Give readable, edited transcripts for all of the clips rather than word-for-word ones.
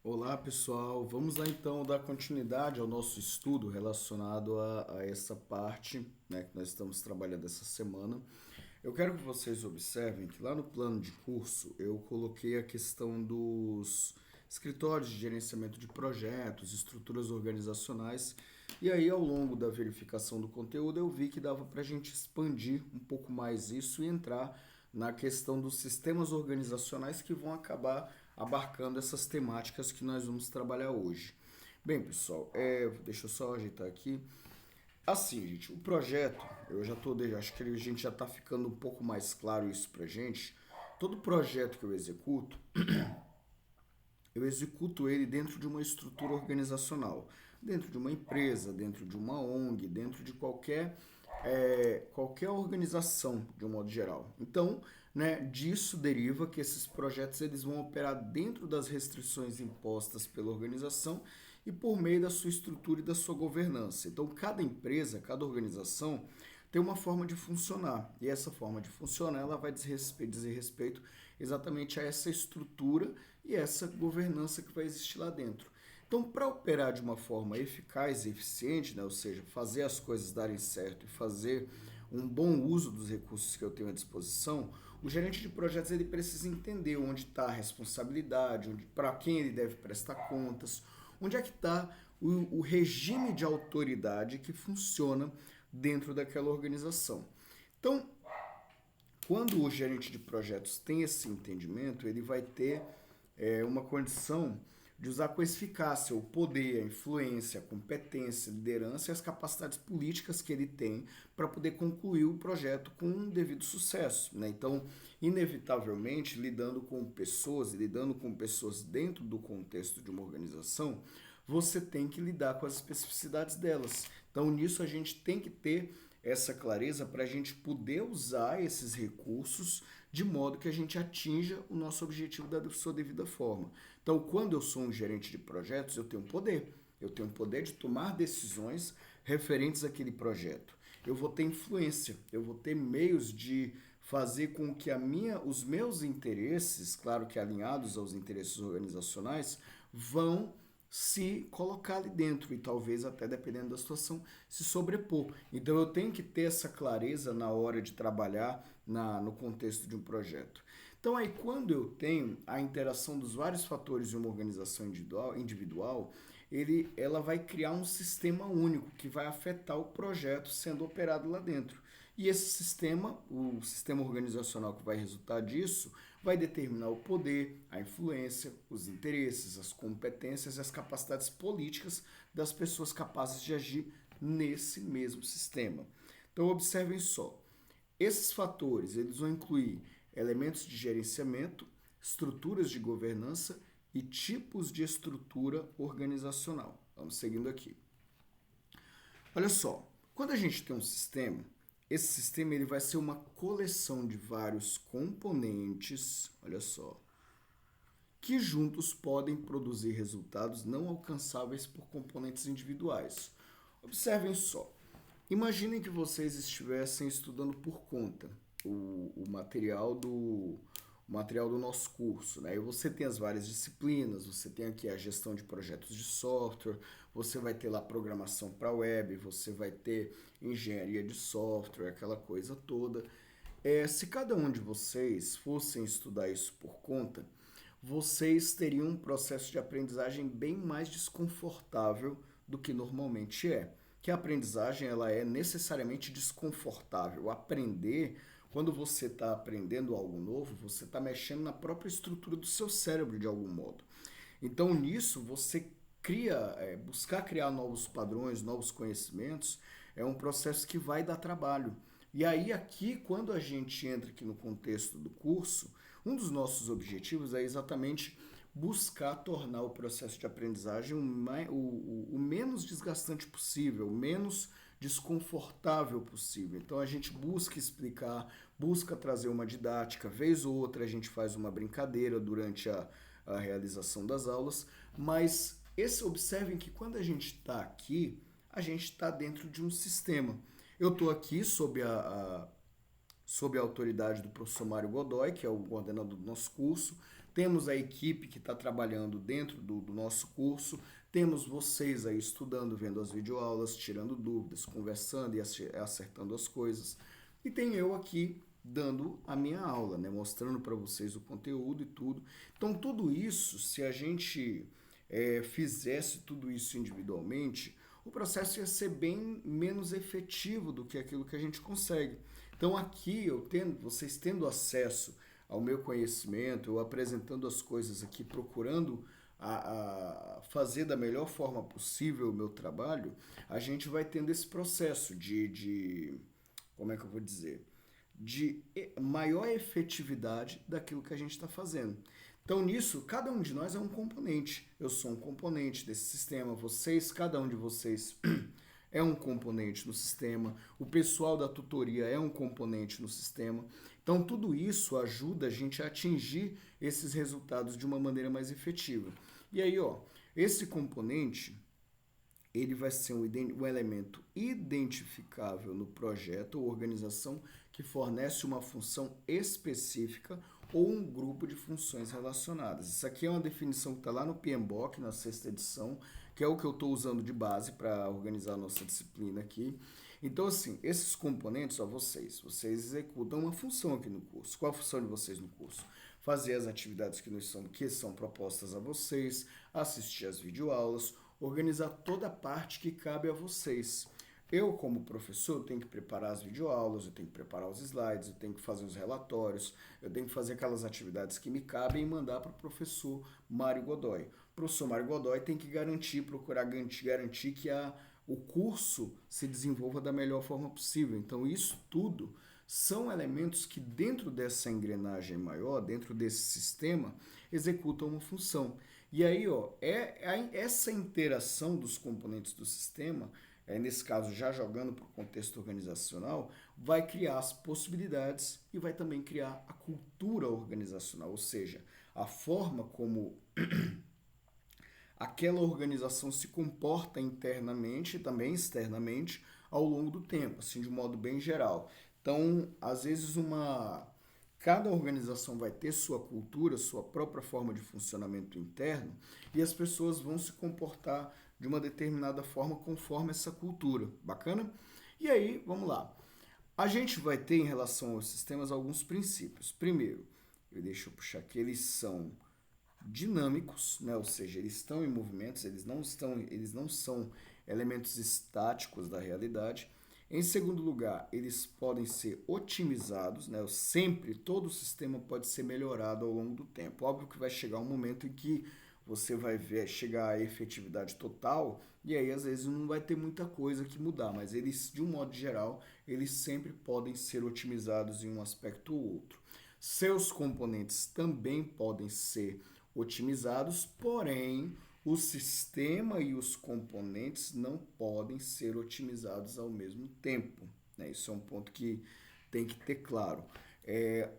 Olá pessoal, vamos lá então dar continuidade ao nosso estudo relacionado a essa parte, né, que nós estamos trabalhando essa semana. Eu quero que vocês observem que lá no plano de curso eu coloquei a questão dos escritórios de gerenciamento de projetos, estruturas organizacionais, e aí ao longo da verificação do conteúdo eu vi que dava para a gente expandir um pouco mais isso e entrar na questão dos sistemas organizacionais que vão acabar abarcando essas temáticas que nós vamos trabalhar hoje. Bem, pessoal, deixa eu só ajeitar aqui. Assim, gente, o projeto, acho que a gente já está ficando um pouco mais claro isso pra gente. Todo projeto que eu executo ele dentro de uma estrutura organizacional, dentro de uma empresa, dentro de uma ONG, dentro de qualquer organização de um modo geral. Então, né, disso deriva que esses projetos eles vão operar dentro das restrições impostas pela organização e por meio da sua estrutura e da sua governança. Então, cada empresa, cada organização tem uma forma de funcionar e essa forma de funcionar ela vai dizer respeito exatamente a essa estrutura e essa governança que vai existir lá dentro. Então, para operar de uma forma eficaz e eficiente, né, ou seja, fazer as coisas darem certo e fazer um bom uso dos recursos que eu tenho à disposição, o gerente de projetos ele precisa entender onde está a responsabilidade, para quem ele deve prestar contas, onde é que está o regime de autoridade que funciona dentro daquela organização. Então, quando o gerente de projetos tem esse entendimento, ele vai ter uma condição de usar com eficácia o poder, a influência, a competência, a liderança e as capacidades políticas que ele tem para poder concluir o projeto com um devido sucesso, né? Então, inevitavelmente, lidando com pessoas e lidando com pessoas dentro do contexto de uma organização, você tem que lidar com as especificidades delas. Então, nisso a gente tem que ter essa clareza para a gente poder usar esses recursos de modo que a gente atinja o nosso objetivo da sua devida forma. Então, quando eu sou um gerente de projetos, eu tenho poder. Eu tenho poder de tomar decisões referentes àquele projeto. Eu vou ter influência, eu vou ter meios de fazer com que os meus interesses, claro que alinhados aos interesses organizacionais, vão se colocar ali dentro e talvez até dependendo da situação se sobrepor. Então eu tenho que ter essa clareza na hora de trabalhar no contexto de um projeto. Então aí quando eu tenho a interação dos vários fatores de uma organização individual ela vai criar um sistema único que vai afetar o projeto sendo operado lá dentro. E esse sistema, o sistema organizacional que vai resultar disso, vai determinar o poder, a influência, os interesses, as competências e as capacidades políticas das pessoas capazes de agir nesse mesmo sistema. Então observem só, esses fatores eles vão incluir elementos de gerenciamento, estruturas de governança e tipos de estrutura organizacional. Vamos seguindo aqui. Olha só, quando a gente tem um sistema, esse sistema ele vai ser uma coleção de vários componentes, olha só, que juntos podem produzir resultados não alcançáveis por componentes individuais. Observem só. Imaginem que vocês estivessem estudando por conta o material do nosso curso, né? E você tem as várias disciplinas, você tem aqui a gestão de projetos de software, você vai ter lá programação para web, você vai ter engenharia de software, aquela coisa toda. Se cada um de vocês fossem estudar isso por conta, vocês teriam um processo de aprendizagem bem mais desconfortável do que normalmente é. Que a aprendizagem ela é necessariamente desconfortável. Aprender, quando você está aprendendo algo novo, você está mexendo na própria estrutura do seu cérebro de algum modo. Então nisso você buscar criar novos padrões, novos conhecimentos, é um processo que vai dar trabalho. E aí aqui, quando a gente entra aqui no contexto do curso, um dos nossos objetivos é exatamente buscar tornar o processo de aprendizagem o menos desgastante possível, o menos desconfortável possível. Então a gente busca explicar, busca trazer uma didática, vez ou outra a gente faz uma brincadeira durante a realização das aulas, mas observem que quando a gente está aqui, a gente está dentro de um sistema. Eu estou aqui sob a autoridade do professor Mário Godoy, que é o coordenador do nosso curso. temos a equipe que está trabalhando dentro do nosso curso, temos vocês aí estudando, vendo as videoaulas, tirando dúvidas, conversando e acertando as coisas. E tem eu aqui dando a minha aula, né? Mostrando para vocês o conteúdo e tudo. Então, tudo isso, se a gente fizesse tudo isso individualmente, o processo ia ser bem menos efetivo do que aquilo que a gente consegue. Então, aqui, vocês tendo acesso ao meu conhecimento, eu apresentando as coisas aqui, procurando a fazer da melhor forma possível o meu trabalho, a gente vai tendo esse processo como é que eu vou dizer? De maior efetividade daquilo que a gente está fazendo. Então, nisso, cada um de nós é um componente. Eu sou um componente desse sistema, cada um de vocês é um componente no sistema, o pessoal da tutoria é um componente no sistema. Então, tudo isso ajuda a gente a atingir esses resultados de uma maneira mais efetiva. E aí, esse componente, ele vai ser um elemento identificável no projeto ou organização que fornece uma função específica ou um grupo de funções relacionadas. Isso aqui é uma definição que está lá no PMBOK, na 6ª edição, que é o que eu estou usando de base para organizar a nossa disciplina aqui. Então, assim, esses componentes, vocês executam uma função aqui no curso. Qual a função de vocês no curso? Fazer as atividades que são propostas a vocês, assistir às videoaulas, organizar toda a parte que cabe a vocês. Eu, como professor, tenho que preparar as videoaulas, eu tenho que preparar os slides, eu tenho que fazer os relatórios, eu tenho que fazer aquelas atividades que me cabem e mandar para o professor Mário Godoy. O professor Mário Godoy tem que procurar garantir que o curso se desenvolva da melhor forma possível. Então, isso tudo são elementos que dentro dessa engrenagem maior, dentro desse sistema, executam uma função. E aí, essa interação dos componentes do sistema, nesse caso já jogando para o contexto organizacional, vai criar as possibilidades e vai também criar a cultura organizacional, ou seja, a forma como aquela organização se comporta internamente e também externamente ao longo do tempo, assim, de um modo bem geral. Então, às vezes, cada organização vai ter sua cultura, sua própria forma de funcionamento interno, e as pessoas vão se comportar de uma determinada forma conforme essa cultura. Bacana? E aí, vamos lá. A gente vai ter, em relação aos sistemas, alguns princípios. Primeiro, deixa eu puxar aqui, eles são dinâmicos, né? Ou seja, eles estão em movimentos, eles não são elementos estáticos da realidade. Em segundo lugar, eles podem ser otimizados, né? Todo o sistema pode ser melhorado ao longo do tempo. Óbvio que vai chegar um momento em que você vai chegar à efetividade total e aí às vezes não vai ter muita coisa que mudar, mas eles, de um modo geral, eles sempre podem ser otimizados em um aspecto ou outro. Seus componentes também podem ser otimizados, porém o sistema e os componentes não podem ser otimizados ao mesmo tempo, né? Isso é um ponto que tem que ter claro.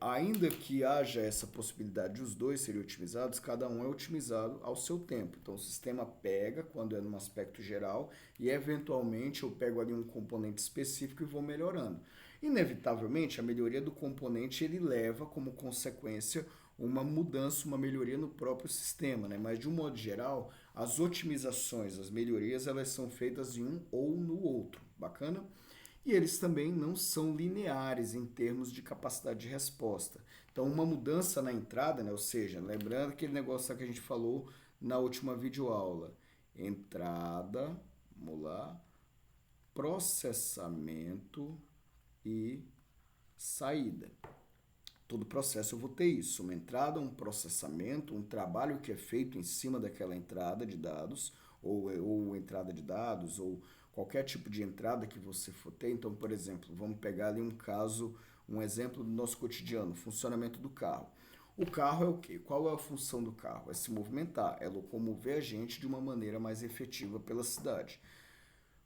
Ainda que haja essa possibilidade de os dois serem otimizados, cada um é otimizado ao seu tempo. Então o sistema pega quando é num aspecto geral e eventualmente eu pego ali um componente específico e vou melhorando. Inevitavelmente, a melhoria do componente ele leva como consequência uma mudança, uma melhoria no próprio sistema, né? Mas de um modo geral, as otimizações, as melhorias, elas são feitas em um ou no outro. Bacana? E eles também não são lineares em termos de capacidade de resposta. Então, uma mudança na entrada, né? Ou seja, lembrando aquele negócio que a gente falou na última videoaula. Entrada, vamos lá, processamento e saída. Todo processo eu vou ter isso, uma entrada, um processamento, um trabalho que é feito em cima daquela entrada de dados, ou entrada de dados, ou qualquer tipo de entrada que você for ter. Então, por exemplo, vamos pegar ali um exemplo do nosso cotidiano, funcionamento do carro. O carro é o quê? Qual é a função do carro? É se movimentar, é locomover a gente de uma maneira mais efetiva pela cidade.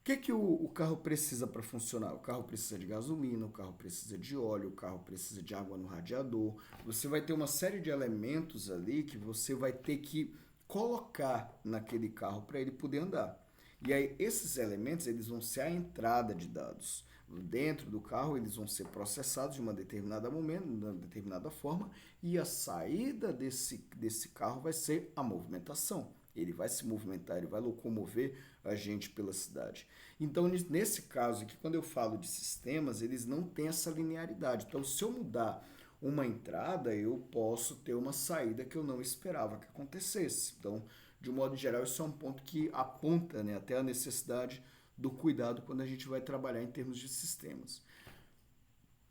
O que o carro precisa para funcionar? O carro precisa de gasolina, o carro precisa de óleo, o carro precisa de água no radiador. Você vai ter uma série de elementos ali que você vai ter que colocar naquele carro para ele poder andar. E aí esses elementos eles vão ser a entrada de dados. dentro do carro, eles vão ser processados de uma determinada momento, de uma determinada forma, e a saída desse carro vai ser a movimentação. Ele vai se movimentar, ele vai locomover a gente pela cidade. Então, nesse caso aqui, quando eu falo de sistemas, eles não têm essa linearidade. Então, se eu mudar uma entrada, eu posso ter uma saída que eu não esperava que acontecesse. Então, de um modo geral, isso é um ponto que aponta, né, até a necessidade do cuidado quando a gente vai trabalhar em termos de sistemas.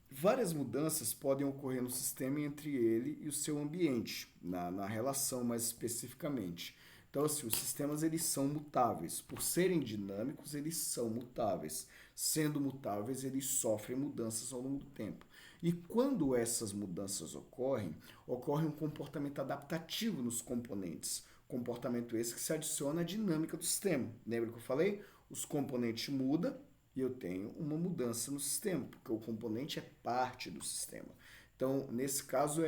Várias mudanças podem ocorrer no sistema entre ele e o seu ambiente, na relação mais especificamente. Então, assim, os sistemas eles são mutáveis. Por serem dinâmicos, eles são mutáveis. Sendo mutáveis, eles sofrem mudanças ao longo do tempo. E quando essas mudanças ocorrem, ocorre um comportamento adaptativo nos componentes. Comportamento esse que se adiciona à dinâmica do sistema. Lembra que eu falei? Os componentes mudam e eu tenho uma mudança no sistema, porque o componente é parte do sistema. Então, nesse caso,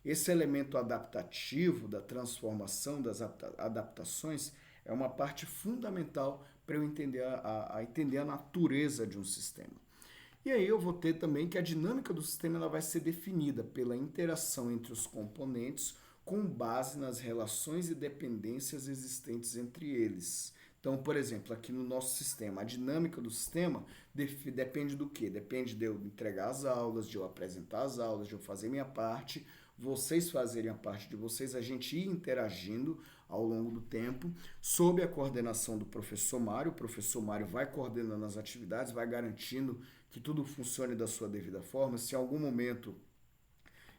esse elemento adaptativo da transformação, das adaptações, é uma parte fundamental para eu entender entender a natureza de um sistema. E aí eu vou ter também que a dinâmica do sistema ela vai ser definida pela interação entre os componentes com base nas relações e dependências existentes entre eles. Então, por exemplo, aqui no nosso sistema, a dinâmica do sistema depende do quê? Depende de eu entregar as aulas, de eu apresentar as aulas, de eu fazer minha parte, vocês fazerem a parte de vocês, a gente ir interagindo ao longo do tempo, sob a coordenação do professor Mário. O professor Mário vai coordenando as atividades, vai garantindo que tudo funcione da sua devida forma. Se em algum momento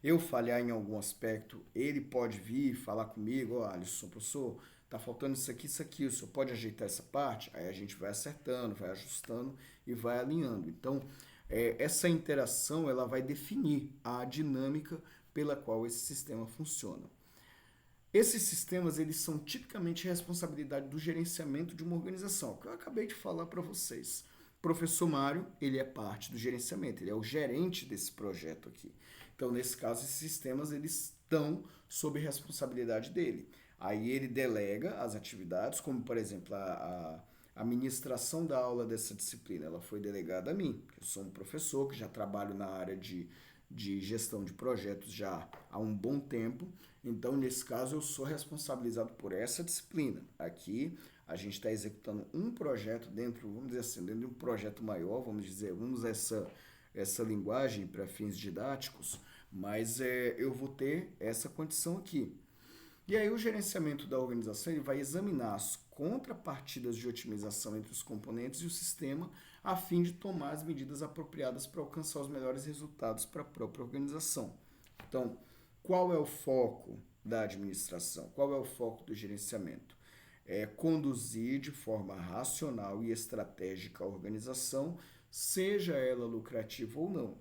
eu falhar em algum aspecto, ele pode vir falar comigo, ó, Alisson, professor, tá faltando isso aqui, o senhor pode ajeitar essa parte? Aí a gente vai acertando, vai ajustando e vai alinhando. Então, essa interação ela vai definir a dinâmica pela qual esse sistema funciona. Esses sistemas eles são tipicamente responsabilidade do gerenciamento de uma organização, que eu acabei de falar para vocês. O professor Mário, ele é parte do gerenciamento, ele é o gerente desse projeto aqui. Então, nesse caso, esses sistemas eles estão sob responsabilidade dele. Aí ele delega as atividades, como por exemplo a ministração da aula dessa disciplina, ela foi delegada a mim. Eu sou um professor que já trabalho na área de gestão de projetos já há um bom tempo. Então, nesse caso, eu sou responsabilizado por essa disciplina. Aqui, a gente está executando um projeto vamos dizer assim, dentro de um projeto maior, vamos usar essa linguagem para fins didáticos, mas eu vou ter essa condição aqui. E aí o gerenciamento da organização ele vai examinar as contrapartidas de otimização entre os componentes e o sistema a fim de tomar as medidas apropriadas para alcançar os melhores resultados para a própria organização. Então, qual é o foco da administração? Qual é o foco do gerenciamento? É conduzir de forma racional e estratégica a organização, seja ela lucrativa ou não.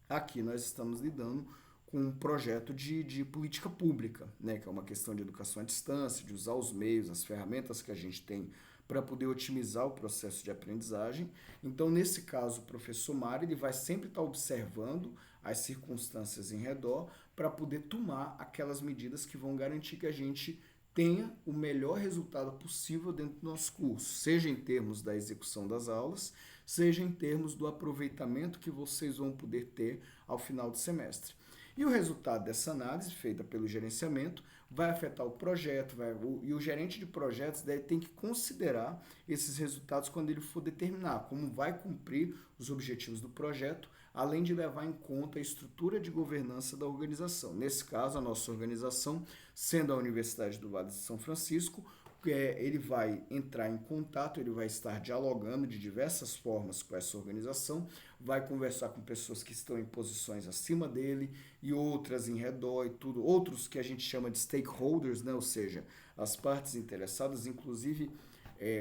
Aqui nós estamos lidando com um projeto de política pública, né, que é uma questão de educação à distância, de usar os meios, as ferramentas que a gente tem para poder otimizar o processo de aprendizagem. Então, nesse caso, o professor Mário ele vai sempre estar observando as circunstâncias em redor para poder tomar aquelas medidas que vão garantir que a gente tenha o melhor resultado possível dentro do nosso curso, seja em termos da execução das aulas, seja em termos do aproveitamento que vocês vão poder ter ao final do semestre. E o resultado dessa análise, feita pelo gerenciamento, vai afetar o projeto, e o gerente de projetos tem que considerar esses resultados quando ele for determinar como vai cumprir os objetivos do projeto, além de levar em conta a estrutura de governança da organização. Nesse caso, a nossa organização, sendo a Universidade do Vale de São Francisco, ele vai entrar em contato, ele vai estar dialogando de diversas formas com essa organização, vai conversar com pessoas que estão em posições acima dele e outras em redor e tudo, outros que a gente chama de stakeholders, né? Ou seja, as partes interessadas, inclusive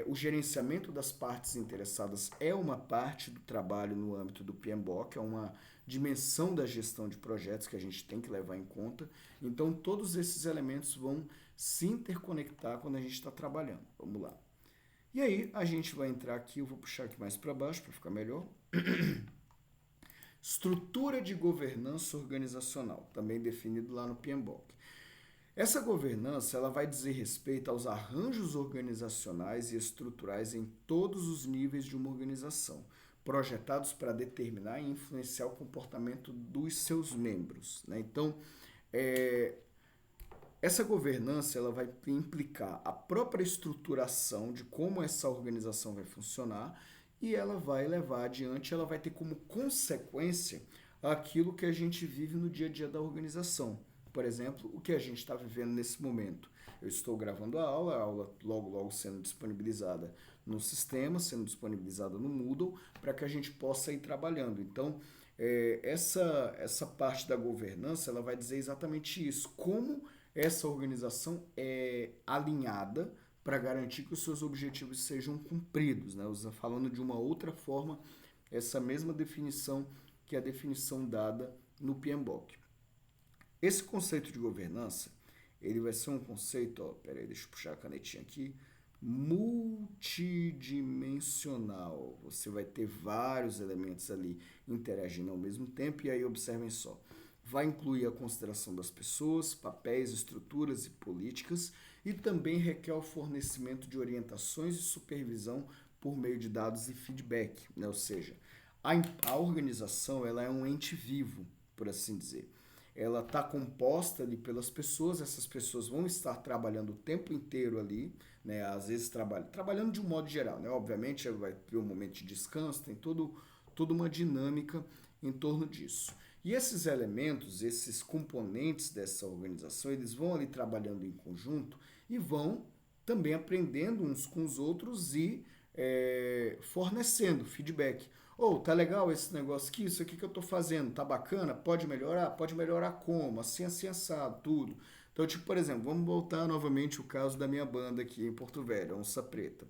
o gerenciamento das partes interessadas é uma parte do trabalho no âmbito do PMBOK, é uma dimensão da gestão de projetos que a gente tem que levar em conta. Então, todos esses elementos vão se interconectar quando a gente está trabalhando. Vamos lá. E aí, a gente vai entrar aqui, eu vou puxar aqui mais para baixo para ficar melhor. Estrutura de governança organizacional, também definido lá no PMBOK. Essa governança ela vai dizer respeito aos arranjos organizacionais e estruturais em todos os níveis de uma organização, projetados para determinar e influenciar o comportamento dos seus membros, né? Então, essa governança ela vai implicar a própria estruturação de como essa organização vai funcionar e ela vai levar adiante, ela vai ter como consequência aquilo que a gente vive no dia a dia da organização. Por exemplo, o que a gente está vivendo nesse momento. Eu estou gravando a aula logo sendo disponibilizada no sistema, sendo disponibilizada no Moodle, para que a gente possa ir trabalhando. Então, essa parte da governança ela vai dizer exatamente isso, como essa organização é alinhada para garantir que os seus objetivos sejam cumpridos, né? Falando de uma outra forma, essa mesma definição que é a definição dada no PMBOK. Esse conceito de governança, ele vai ser um conceito, peraí, deixa eu puxar a canetinha aqui, multidimensional. Você vai ter vários elementos ali interagindo ao mesmo tempo, e aí observem só. Vai incluir a consideração das pessoas, papéis, estruturas e políticas, e também requer o fornecimento de orientações e supervisão por meio de dados e feedback, né? Ou seja, a organização ela é um ente vivo, por assim dizer. Ela está composta ali pelas pessoas, essas pessoas vão estar trabalhando o tempo inteiro ali, né? Às vezes trabalhando de um modo geral, né? Obviamente vai ter um momento de descanso, tem toda uma dinâmica em torno disso. E esses elementos, esses componentes dessa organização, eles vão ali trabalhando em conjunto e vão também aprendendo uns com os outros e fornecendo feedback. Tá legal esse negócio aqui, isso aqui que eu tô fazendo, tá bacana? Pode melhorar como? Assim, assado, tudo. Então, tipo, por exemplo, vamos voltar novamente o caso da minha banda aqui em Porto Velho, Onça Preta.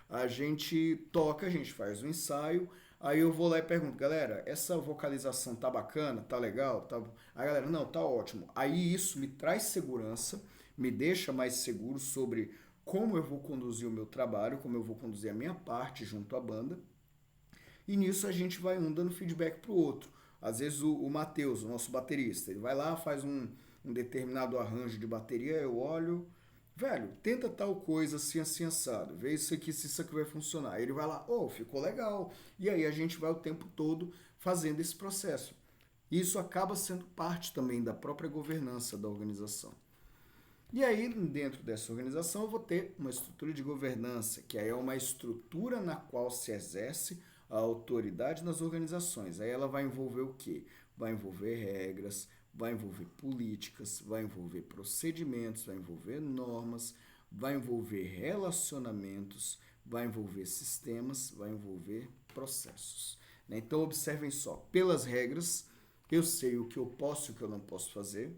A gente toca, a gente faz um ensaio, aí eu vou lá e pergunto, galera, essa vocalização tá bacana, tá legal? Tá... A galera, não, tá ótimo. Aí isso me traz segurança, me deixa mais seguro sobre como eu vou conduzir o meu trabalho, como eu vou conduzir a minha parte junto à banda. E nisso a gente vai um dando feedback pro outro. Às vezes o Matheus, o nosso baterista, ele vai lá, faz um determinado arranjo de bateria, eu olho, velho, tenta tal coisa assim, assim, assado, vê isso aqui, se isso aqui vai funcionar. Aí ele vai lá, ficou legal. E aí a gente vai o tempo todo fazendo esse processo. E isso acaba sendo parte também da própria governança da organização. E aí, dentro dessa organização, eu vou ter uma estrutura de governança, que aí é uma estrutura na qual se exerce a autoridade nas organizações. Aí ela vai envolver o quê? Vai envolver regras, vai envolver políticas, vai envolver procedimentos, vai envolver normas, vai envolver relacionamentos, vai envolver sistemas, vai envolver processos. Então, observem só, pelas regras, eu sei o que eu posso e o que eu não posso fazer.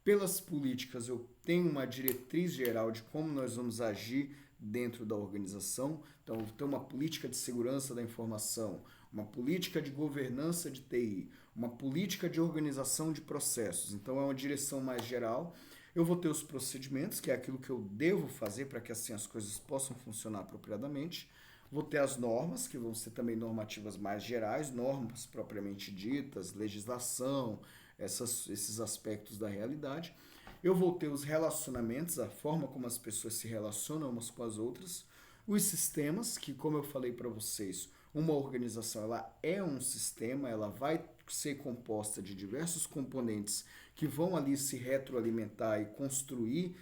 Pelas políticas, eu tenho uma diretriz geral de como nós vamos agir dentro da organização. Então, tem uma política de segurança da informação, uma política de governança de TI, uma política de organização de processos. Então, é uma direção mais geral. Eu vou ter os procedimentos, que é aquilo que eu devo fazer para que assim as coisas possam funcionar apropriadamente. Vou ter as normas, que vão ser também normativas mais gerais, normas propriamente ditas, legislação, esses aspectos da realidade. Eu vou ter os relacionamentos, a forma como as pessoas se relacionam umas com as outras. Os sistemas, que como eu falei para vocês, uma organização ela é um sistema, ela vai ser composta de diversos componentes que vão ali se retroalimentar e construir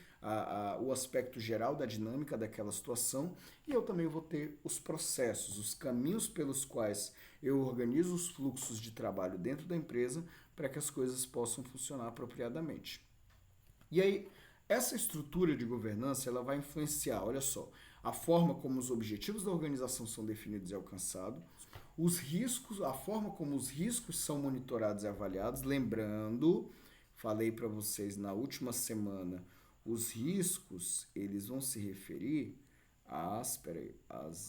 o aspecto geral da dinâmica daquela situação. E eu também vou ter os processos, os caminhos pelos quais eu organizo os fluxos de trabalho dentro da empresa para que as coisas possam funcionar apropriadamente. E aí, essa estrutura de governança ela vai influenciar, olha só, a forma como os objetivos da organização são definidos e alcançados, os riscos, a forma como os riscos são monitorados e avaliados. Lembrando, falei para vocês na última semana, os riscos eles vão se referir às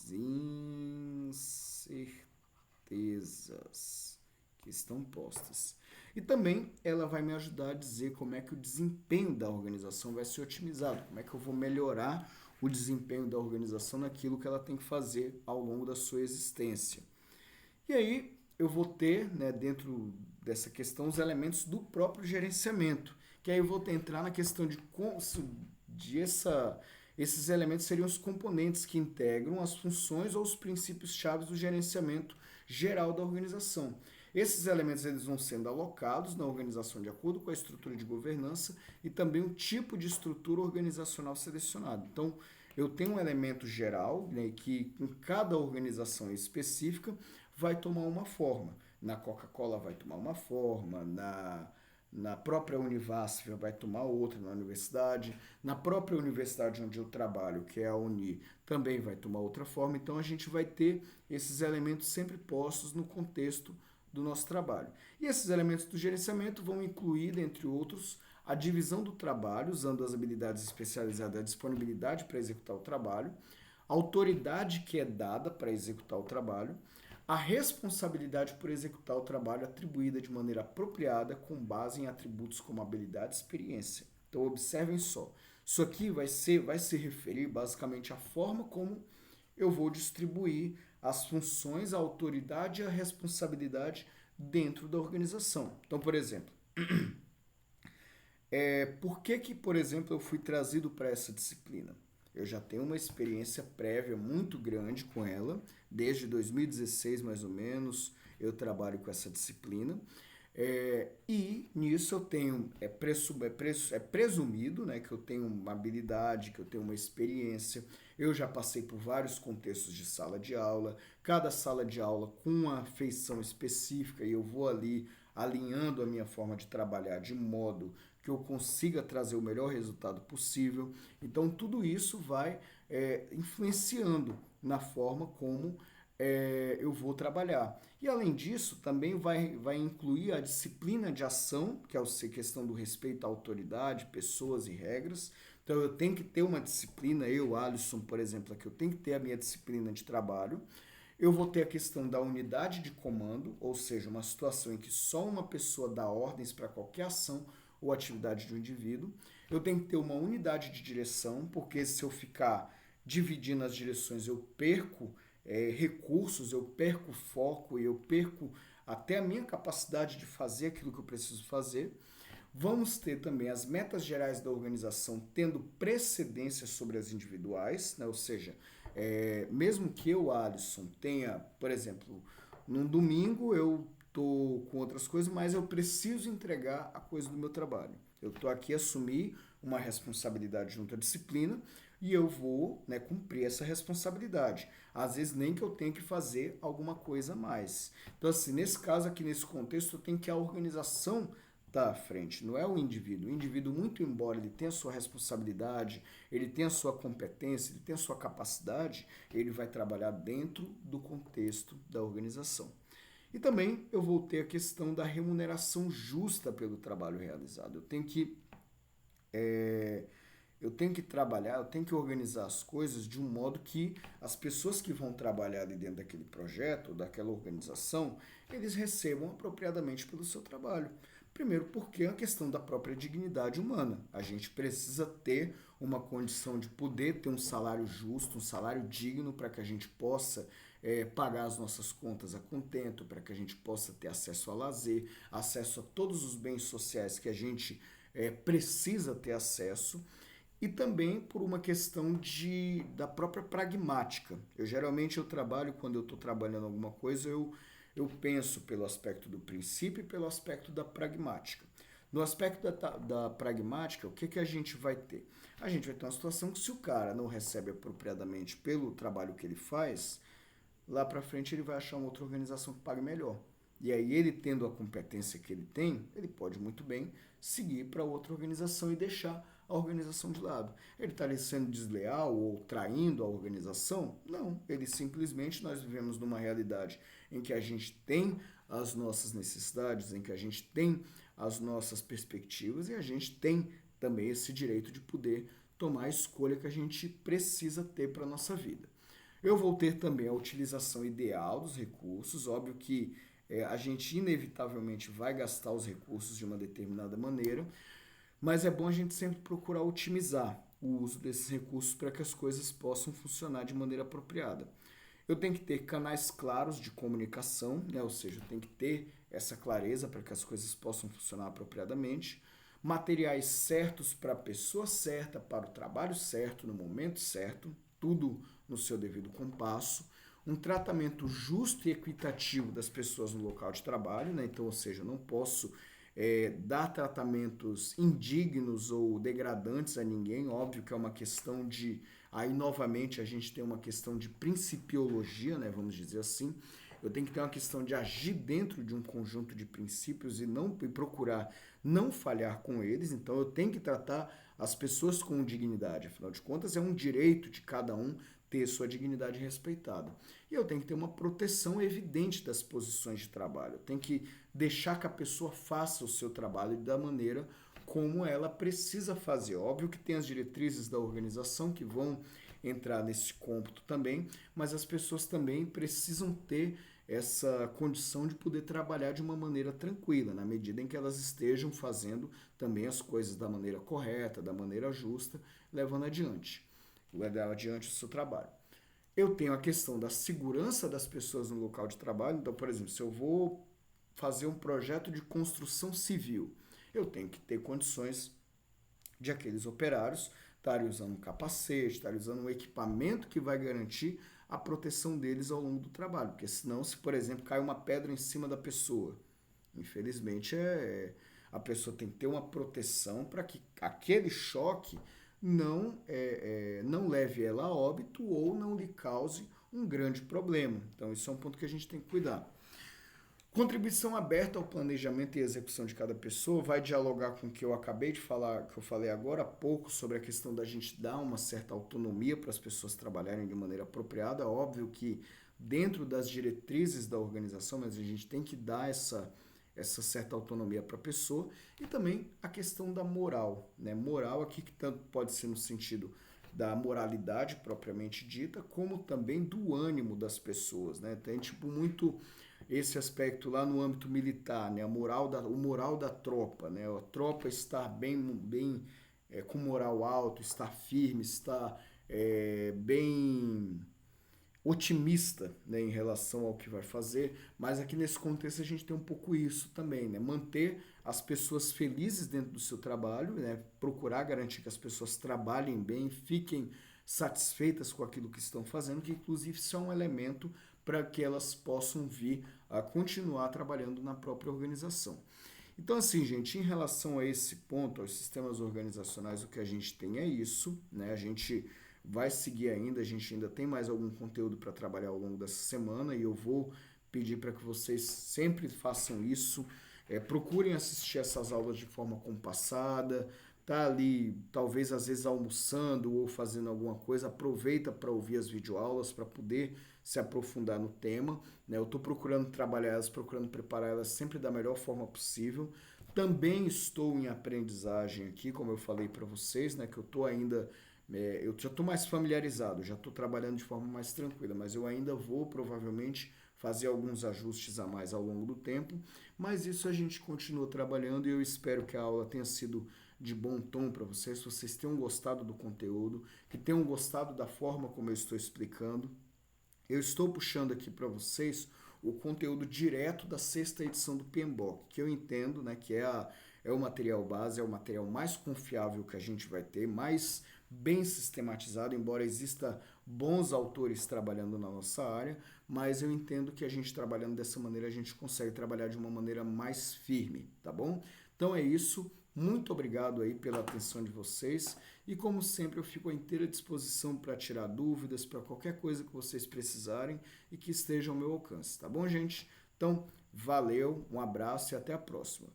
incertezas que estão postas. E também ela vai me ajudar a dizer como é que o desempenho da organização vai ser otimizado, como é que eu vou melhorar o desempenho da organização naquilo que ela tem que fazer ao longo da sua existência. E aí eu vou ter, né, dentro dessa questão, os elementos do próprio gerenciamento, que aí eu vou entrar na questão esses elementos seriam os componentes que integram as funções ou os princípios chaves do gerenciamento geral da organização. Esses elementos eles vão sendo alocados na organização de acordo com a estrutura de governança e também o tipo de estrutura organizacional selecionado. Então, eu tenho um elemento geral, né, que em cada organização específica vai tomar uma forma. Na Coca-Cola vai tomar uma forma, na própria Univasf vai tomar outra, na universidade. Na própria universidade onde eu trabalho, que é a Uni, também vai tomar outra forma. Então, a gente vai ter esses elementos sempre postos no contexto do nosso trabalho. E esses elementos do gerenciamento vão incluir, entre outros, a divisão do trabalho, usando as habilidades especializadas, a disponibilidade para executar o trabalho, a autoridade que é dada para executar o trabalho, a responsabilidade por executar o trabalho atribuída de maneira apropriada com base em atributos como habilidade e experiência. Então, observem só. Isso aqui vai se referir basicamente à forma como eu vou distribuir as funções, a autoridade e a responsabilidade dentro da organização. Então, por exemplo, por que, por exemplo, eu fui trazido para essa disciplina? Eu já tenho uma experiência prévia muito grande com ela, desde 2016 mais ou menos, eu trabalho com essa disciplina. E nisso eu tenho, presumido, né, que eu tenho uma habilidade, que eu tenho uma experiência. Eu já passei por vários contextos de sala de aula, cada sala de aula com uma feição específica, e eu vou ali alinhando a minha forma de trabalhar de modo que eu consiga trazer o melhor resultado possível. Então, tudo isso vai influenciando na forma como eu vou trabalhar. E, além disso, também vai incluir a disciplina de ação, que é a questão do respeito à autoridade, pessoas e regras. Então, eu tenho que ter uma disciplina, eu, Alisson, por exemplo, aqui eu tenho que ter a minha disciplina de trabalho. Eu vou ter a questão da unidade de comando, ou seja, uma situação em que só uma pessoa dá ordens para qualquer ação ou atividade de um indivíduo. Eu tenho que ter uma unidade de direção, porque se eu ficar dividindo as direções, eu perco recursos, eu perco foco e eu perco até a minha capacidade de fazer aquilo que eu preciso fazer. Vamos ter também as metas gerais da organização tendo precedência sobre as individuais, né? Ou seja, mesmo que eu, Alisson, tenha, por exemplo, num domingo eu estou com outras coisas, mas eu preciso entregar a coisa do meu trabalho. Eu estou aqui a assumir uma responsabilidade junto à disciplina e eu vou, né, cumprir essa responsabilidade. Às vezes nem que eu tenha que fazer alguma coisa a mais. Então, assim, nesse caso aqui, nesse contexto, eu tenho que a organização tá à frente, não é o indivíduo. O indivíduo, muito embora ele tenha a sua responsabilidade, ele tenha a sua competência, ele tenha a sua capacidade, ele vai trabalhar dentro do contexto da organização. E também eu vou ter a questão da remuneração justa pelo trabalho realizado. Eu tenho que trabalhar, eu tenho que organizar as coisas de um modo que as pessoas que vão trabalhar ali dentro daquele projeto, daquela organização, eles recebam apropriadamente pelo seu trabalho. Primeiro, porque é a questão da própria dignidade humana. A gente precisa ter uma condição de poder ter um salário justo, um salário digno para que a gente possa pagar as nossas contas a contento, para que a gente possa ter acesso a lazer, acesso a todos os bens sociais que a gente precisa ter acesso. E também por uma questão da própria pragmática. Eu trabalho, quando eu estou trabalhando alguma coisa, eu penso pelo aspecto do princípio e pelo aspecto da pragmática. No aspecto da pragmática, o que a gente vai ter? A gente vai ter uma situação que se o cara não recebe apropriadamente pelo trabalho que ele faz, lá para frente ele vai achar uma outra organização que pague melhor. E aí ele tendo a competência que ele tem, ele pode muito bem seguir para outra organização e deixar a organização de lado. Ele está ali sendo desleal ou traindo a organização? Não, ele simplesmente, nós vivemos numa realidade em que a gente tem as nossas necessidades, em que a gente tem as nossas perspectivas e a gente tem também esse direito de poder tomar a escolha que a gente precisa ter para a nossa vida. Eu vou ter também a utilização ideal dos recursos, óbvio que a gente inevitavelmente vai gastar os recursos de uma determinada maneira, mas é bom a gente sempre procurar otimizar o uso desses recursos para que as coisas possam funcionar de maneira apropriada. Eu tenho que ter canais claros de comunicação, né? Ou seja, eu tenho que ter essa clareza para que as coisas possam funcionar apropriadamente, materiais certos para a pessoa certa, para o trabalho certo, no momento certo, tudo no seu devido compasso, um tratamento justo e equitativo das pessoas no local de trabalho, né? Então, ou seja, eu não posso dar tratamentos indignos ou degradantes a ninguém. Óbvio que é uma questão de... Aí, novamente, a gente tem uma questão de principiologia, né? Vamos dizer assim. Eu tenho que ter uma questão de agir dentro de um conjunto de princípios e procurar não falhar com eles. Então, eu tenho que tratar as pessoas com dignidade. Afinal de contas, é um direito de cada um ter sua dignidade respeitada. E eu tenho que ter uma proteção evidente das posições de trabalho. Eu tenho que deixar que a pessoa faça o seu trabalho da maneira como ela precisa fazer. Óbvio que tem as diretrizes da organização que vão entrar nesse cômputo também, mas as pessoas também precisam ter essa condição de poder trabalhar de uma maneira tranquila, na medida em que elas estejam fazendo também as coisas da maneira correta, da maneira justa, levando adiante o seu trabalho. Eu tenho a questão da segurança das pessoas no local de trabalho. Então, por exemplo, se eu vou fazer um projeto de construção civil, eu tenho que ter condições de aqueles operários estarem usando um capacete, estarem usando um equipamento que vai garantir a proteção deles ao longo do trabalho. Porque senão, se por exemplo cai uma pedra em cima da pessoa, infelizmente a pessoa tem que ter uma proteção para que aquele choque não leve ela a óbito ou não lhe cause um grande problema. Então, isso é um ponto que a gente tem que cuidar. Contribuição aberta ao planejamento e execução de cada pessoa vai dialogar com o que eu acabei de falar, que eu falei agora há pouco, sobre a questão da gente dar uma certa autonomia para as pessoas trabalharem de maneira apropriada. Óbvio que dentro das diretrizes da organização, mas a gente tem que dar essa certa autonomia para a pessoa. E também a questão da moral, né? Moral aqui que tanto pode ser no sentido da moralidade propriamente dita, como também do ânimo das pessoas, né? Tem tipo muito esse aspecto lá no âmbito militar, né? O moral da tropa, né? A tropa estar bem com moral alto, estar firme, estar bem otimista, né, em relação ao que vai fazer, mas aqui nesse contexto a gente tem um pouco isso também, né? Manter as pessoas felizes dentro do seu trabalho, né? Procurar garantir que as pessoas trabalhem bem, fiquem satisfeitas com aquilo que estão fazendo, que inclusive isso é um elemento para que elas possam vir a continuar trabalhando na própria organização. Então, assim, gente, em relação a esse ponto, aos sistemas organizacionais, o que a gente tem é isso, né? A gente vai seguir ainda, a gente ainda tem mais algum conteúdo para trabalhar ao longo dessa semana e eu vou pedir para que vocês sempre façam isso. Procurem assistir essas aulas de forma compassada, tá ali, talvez às vezes almoçando ou fazendo alguma coisa, aproveita para ouvir as videoaulas para poder se aprofundar no tema, né? Eu estou procurando trabalhar elas, procurando preparar elas sempre da melhor forma possível. Também estou em aprendizagem aqui, como eu falei para vocês, né? Que eu estou ainda, eu já estou mais familiarizado, já estou trabalhando de forma mais tranquila, mas eu ainda vou provavelmente fazer alguns ajustes a mais ao longo do tempo, mas isso a gente continua trabalhando e eu espero que a aula tenha sido de bom tom para vocês, se vocês tenham gostado do conteúdo, que tenham gostado da forma como eu estou explicando. Eu estou puxando aqui para vocês o conteúdo direto da 6ª edição do PMBOK, que eu entendo, né, que é o material base, é o material mais confiável que a gente vai ter, mais bem sistematizado, embora exista bons autores trabalhando na nossa área, mas eu entendo que a gente trabalhando dessa maneira, a gente consegue trabalhar de uma maneira mais firme, tá bom? Então é isso. Muito obrigado aí pela atenção de vocês e como sempre eu fico à inteira disposição para tirar dúvidas, para qualquer coisa que vocês precisarem e que esteja ao meu alcance, tá bom, gente? Então, valeu, um abraço e até a próxima.